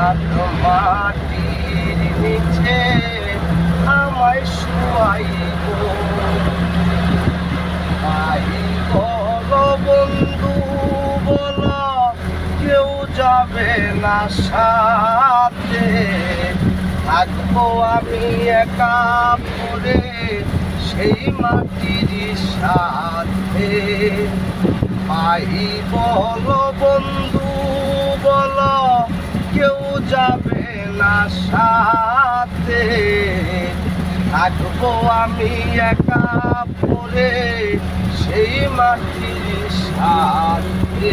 আর মাটির নিচে আমায় শুয়াইব। ভাই বলো বন্ধু বলো, কেউ যাবে না সাথে, থাকবো আমি একা পড়ে সেই মাটির সাথে। ভাই বলো বন্ধু বলো, কেউ যাবে না সাথে, থাকবো আমি একা পড়ে সেই মাটির সাথে।